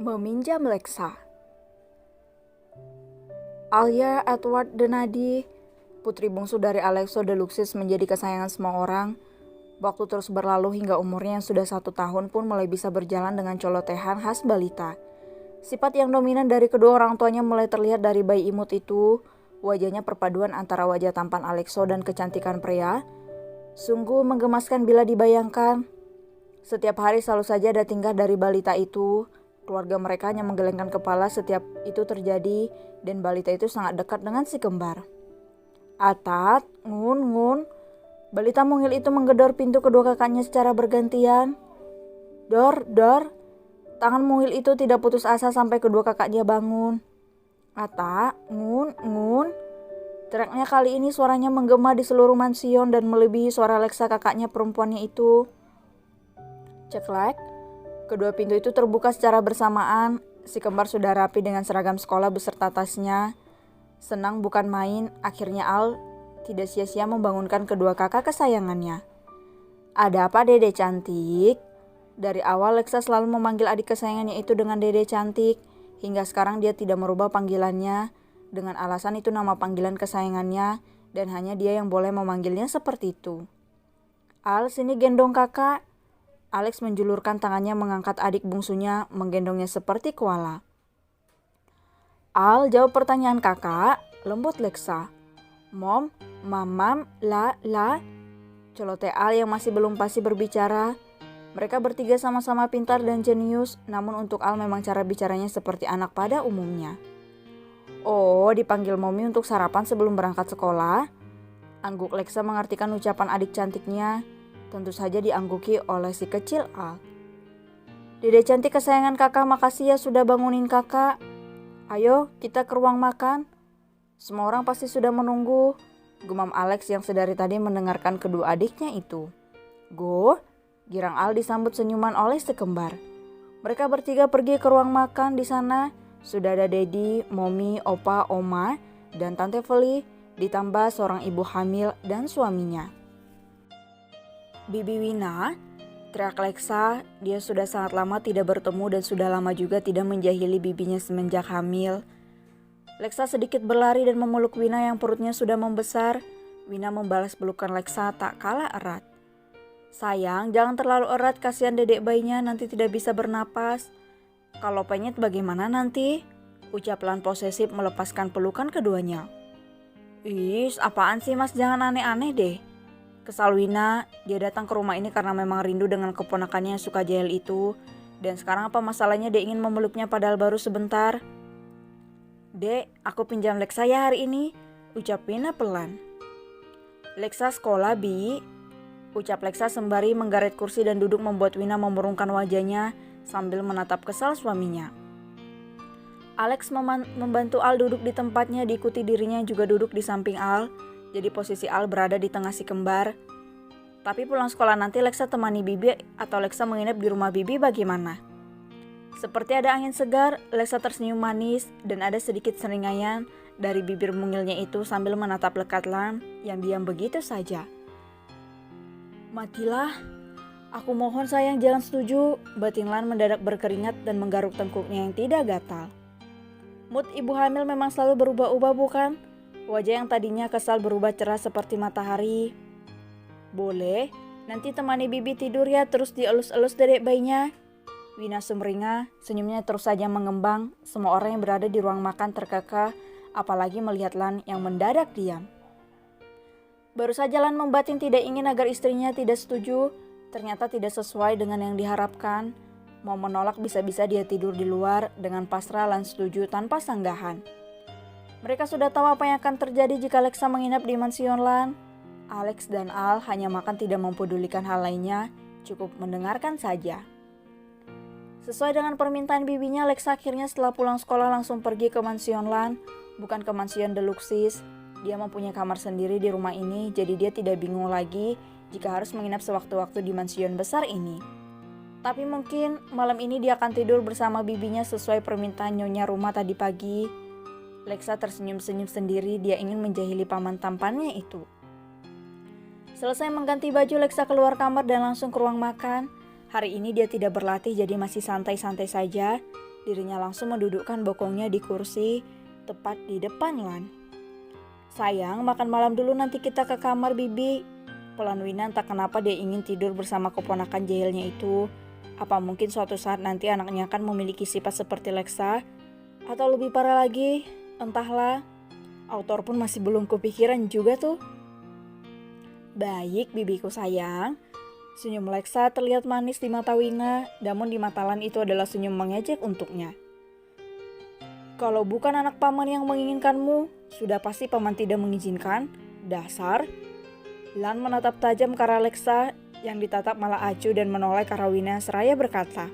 Meminjam Lexa. Alia Edward Denadi, putri bungsu dari Alexo Deluxis, menjadi kesayangan semua orang. Waktu terus berlalu hingga umurnya yang sudah 1 tahun pun mulai bisa berjalan dengan colotehan khas balita. Sifat yang dominan dari kedua orang tuanya mulai terlihat dari bayi imut itu. Wajahnya perpaduan antara wajah tampan Alexo dan kecantikan pria. Sungguh menggemaskan bila dibayangkan. Setiap hari selalu saja ada tingkah dari balita itu. Keluarga mereka hanya menggelengkan kepala setiap itu terjadi, dan balita itu sangat dekat dengan si kembar. Atat, ngun. Balita mungil itu menggedor pintu kedua kakaknya secara bergantian. Dor. Tangan mungil itu tidak putus asa sampai kedua kakaknya bangun. Ata, ngun. Teriaknya kali ini suaranya menggema di seluruh mansion dan melebihi suara Lexa kakaknya perempuannya itu. Ceklek. Kedua pintu itu terbuka secara bersamaan. Si kembar sudah rapi dengan seragam sekolah beserta tasnya. Senang bukan main, akhirnya Al tidak sia-sia membangunkan kedua kakak kesayangannya. Ada apa, Dede cantik? Dari awal Lexa selalu memanggil adik kesayangannya itu dengan Dede cantik. Hingga sekarang dia tidak merubah panggilannya. Dengan alasan itu nama panggilan kesayangannya dan hanya dia yang boleh memanggilnya seperti itu. Al, sini gendong kakak. Alex menjulurkan tangannya mengangkat adik bungsunya, menggendongnya seperti koala. Al, jawab pertanyaan kakak, lembut Lexa. Mom, mamam, la. Celoteh Al yang masih belum pasti berbicara. Mereka bertiga sama-sama pintar dan jenius, namun untuk Al memang cara bicaranya seperti anak pada umumnya. Oh, dipanggil Mommy untuk sarapan sebelum berangkat sekolah? Angguk Lexa mengartikan ucapan adik cantiknya. Tentu saja diangguki oleh si kecil Al. Dede cantik kesayangan kakak, makasih ya sudah bangunin kakak. Ayo kita ke ruang makan. Semua orang pasti sudah menunggu, gumam Alex yang sedari tadi mendengarkan kedua adiknya itu. Go, girang Al disambut senyuman oleh si kembar. Mereka bertiga pergi ke ruang makan. Di sana sudah ada Dedi, Mommy, Opa, Oma, dan Tante Feli, ditambah seorang ibu hamil dan suaminya. Bibi Wina, teriak Lexa. Dia sudah sangat lama tidak bertemu dan sudah lama juga tidak menjahili bibinya semenjak hamil. Lexa sedikit berlari dan memeluk Wina yang perutnya sudah membesar. Wina membalas pelukan Lexa tak kalah erat. Sayang, jangan terlalu erat, kasihan dedek bayinya nanti tidak bisa bernapas. Kalau penyet bagaimana nanti? Ucap pelan posesif melepaskan pelukan keduanya. Is, apaan sih mas, jangan aneh-aneh deh. Kesal Wina, dia datang ke rumah ini karena memang rindu dengan keponakannya yang suka jahil itu. Dan sekarang apa masalahnya dia ingin memeluknya padahal baru sebentar. Dek, aku pinjam Lexa ya hari ini, ucap Wina pelan. Lexa sekolah, Bi, ucap Lexa sembari menggaret kursi dan duduk membuat Wina memurungkan wajahnya sambil menatap kesal suaminya. Alex membantu Al duduk di tempatnya, diikuti dirinya juga duduk di samping Al. Jadi posisi Al berada di tengah si kembar. Tapi pulang sekolah nanti Lexa temani Bibi atau Lexa menginap di rumah Bibi bagaimana? Seperti ada angin segar, Lexa tersenyum manis dan ada sedikit seringaian dari bibir mungilnya itu sambil menatap lekat Lan yang diam begitu saja. Matilah, aku mohon sayang jangan setuju. Batin Lan mendadak berkeringat dan menggaruk tengkuknya yang tidak gatal. Mood ibu hamil memang selalu berubah-ubah bukan? Wajah yang tadinya kesal berubah cerah seperti matahari. Boleh, nanti temani Bibi tidur ya, terus dielus-elus dedek bayinya. Wina sumringah, senyumnya terus saja mengembang. Semua orang yang berada di ruang makan terkekeh, apalagi melihat Lan yang mendadak diam. Baru saja Lan membatin tidak ingin agar istrinya tidak setuju. Ternyata tidak sesuai dengan yang diharapkan. Mau menolak bisa-bisa dia tidur di luar. Dengan pasrah Lan setuju tanpa sanggahan. Mereka sudah tahu apa yang akan terjadi jika Lexa menginap di mansion Lan. Alex dan Al hanya makan tidak mempedulikan hal lainnya, cukup mendengarkan saja. Sesuai dengan permintaan bibinya, Lexa akhirnya setelah pulang sekolah langsung pergi ke mansion Lan, bukan ke mansion Deluxis. Dia mempunyai kamar sendiri di rumah ini, jadi dia tidak bingung lagi jika harus menginap sewaktu-waktu di mansion besar ini. Tapi mungkin malam ini dia akan tidur bersama bibinya sesuai permintaan nyonya rumah tadi pagi. Lexa tersenyum-senyum sendiri, dia ingin menjahili paman tampannya itu. Selesai mengganti baju, Lexa keluar kamar dan langsung ke ruang makan. Hari ini dia tidak berlatih jadi masih santai-santai saja. Dirinya langsung mendudukkan bokongnya di kursi tepat di depan Lan. "Sayang, makan malam dulu, nanti kita ke kamar bibi." Pelan Wina, entah kenapa dia ingin tidur bersama keponakan jahilnya itu. Apa mungkin suatu saat nanti anaknya akan memiliki sifat seperti Lexa? Atau lebih parah lagi? Entahlah. Autor pun masih belum kepikiran juga tuh. "Baik, bibiku sayang." Senyum Lexa terlihat manis di mata Wina, namun di mata Lan itu adalah senyum mengejek untuknya. "Kalau bukan anak paman yang menginginkanmu, sudah pasti paman tidak mengizinkan. Dasar." Lan menatap tajam ke arah Lexa, yang ditatap malah acuh dan menoleh ke arah Wina seraya berkata,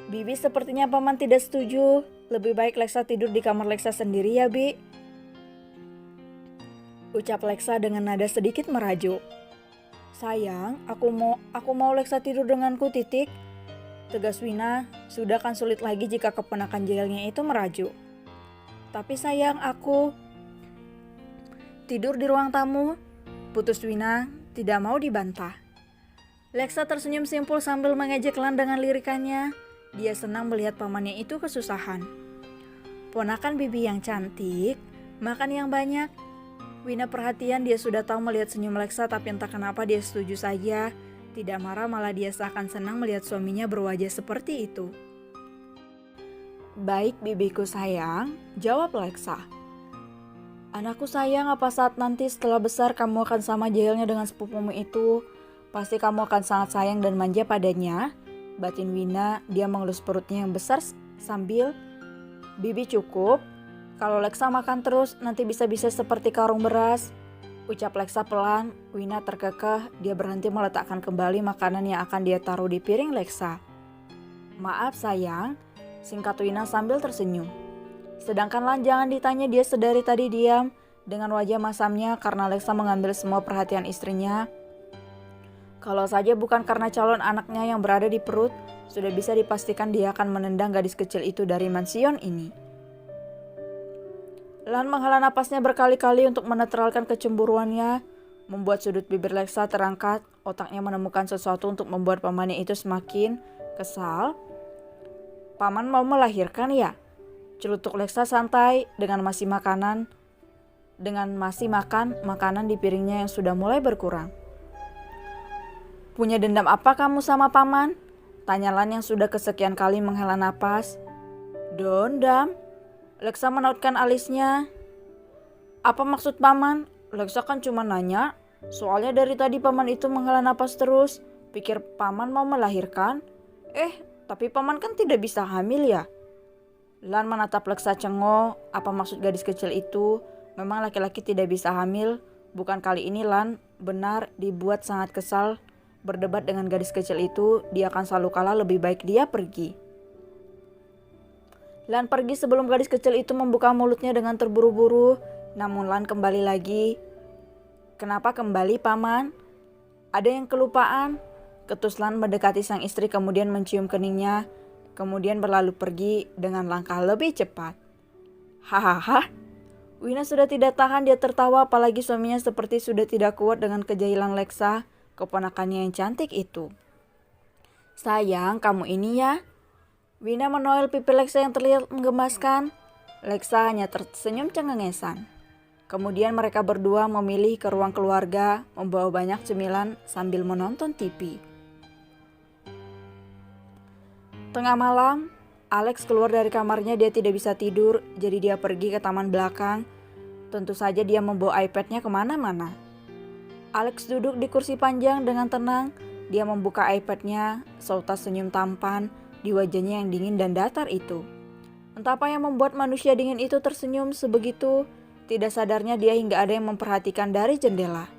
"Bibi, sepertinya paman tidak setuju. Lebih baik Lexa tidur di kamar Lexa sendiri ya, Bi." Ucap Lexa dengan nada sedikit merajuk. "Sayang, aku mau Lexa tidur denganku, titik." Tegas Wina, sudah kan sulit lagi jika keponakan jahilnya itu merajuk. "Tapi sayang, aku..." "Tidur di ruang tamu," putus Wina, tidak mau dibantah. Lexa tersenyum simpul sambil mengejek Lan dengan lirikannya. Dia senang melihat pamannya itu kesusahan. "Ponakan bibi yang cantik, makan yang banyak." Wina perhatian, dia sudah tahu melihat senyum Lexa, tapi entah kenapa dia setuju saja. Tidak marah, malah dia seakan senang melihat suaminya berwajah seperti itu. "Baik bibiku sayang," jawab Lexa. "Anakku sayang, apa saat nanti setelah besar kamu akan sama jahilnya dengan sepupumu itu? Pasti kamu akan sangat sayang dan manja padanya." Batin Wina, dia mengelus perutnya yang besar sambil, "Bibi cukup. Kalau Lexa makan terus, nanti bisa-bisa seperti karung beras." Ucap Lexa pelan. Wina terkekeh, dia berhenti meletakkan kembali makanan yang akan dia taruh di piring Lexa. "Maaf sayang," singkat Wina sambil tersenyum. Sedangkan Lan jangan ditanya, dia sedari tadi diam dengan wajah masamnya karena Lexa mengambil semua perhatian istrinya. Kalau saja bukan karena calon anaknya yang berada di perut, sudah bisa dipastikan dia akan menendang gadis kecil itu dari mansion ini. Lan menghela napasnya berkali-kali untuk menetralkan kecemburuannya, membuat sudut bibir Lexa terangkat. Otaknya menemukan sesuatu untuk membuat pamannya itu semakin kesal. "Paman mau melahirkan ya?" Celutuk Lexa santai dengan masih makan makanan di piringnya yang sudah mulai berkurang. "Punya dendam apa kamu sama paman?" tanya Lan yang sudah kesekian kali menghela napas. "Dendam?" Lexa menautkan alisnya. "Apa maksud paman?" Lexa kan cuma nanya. Soalnya dari tadi paman itu menghela napas terus. Pikir paman mau melahirkan. Tapi paman kan tidak bisa hamil ya? Lan menatap Lexa cengok. Apa maksud gadis kecil itu? Memang laki-laki tidak bisa hamil. Bukan kali ini Lan benar dibuat sangat kesal. Berdebat dengan gadis kecil itu, dia akan selalu kalah, lebih baik dia pergi. Lan pergi sebelum gadis kecil itu membuka mulutnya dengan terburu-buru. Namun Lan kembali lagi. "Kenapa kembali paman? Ada yang kelupaan?" Ketus Lan mendekati sang istri kemudian mencium keningnya. Kemudian berlalu pergi dengan langkah lebih cepat. "Hahaha." Wina sudah tidak tahan, dia tertawa, apalagi suaminya seperti sudah tidak kuat dengan kejahilan Lexa, keponakannya yang cantik itu. "Sayang, kamu ini ya." Wina menoel pipi Lexa yang terlihat menggemaskan. Lexa hanya tersenyum cengengesan. Kemudian mereka berdua memilih ke ruang keluarga, membawa banyak cemilan sambil menonton TV. Tengah malam, Alex keluar dari kamarnya, dia tidak bisa tidur, jadi dia pergi ke taman belakang. Tentu saja dia membawa iPad-nya kemana-mana. Alex duduk di kursi panjang dengan tenang. Dia membuka iPad-nya, seutas senyum tampan di wajahnya yang dingin dan datar itu. Entah apa yang membuat manusia dingin itu tersenyum sebegitu, tidak sadarnya dia hingga ada yang memperhatikan dari jendela.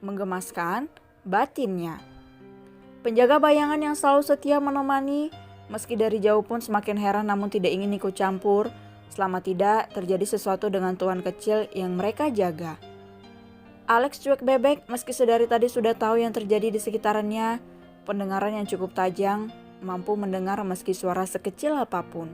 Menggemaskan batinnya. Penjaga bayangan yang selalu setia menemani, meski dari jauh pun semakin heran namun tidak ingin ikut campur, selama tidak terjadi sesuatu dengan tuan kecil yang mereka jaga. Alex cuek bebek meski sedari tadi sudah tahu yang terjadi di sekitarannya. Pendengaran yang cukup tajam, mampu mendengar meski suara sekecil apapun.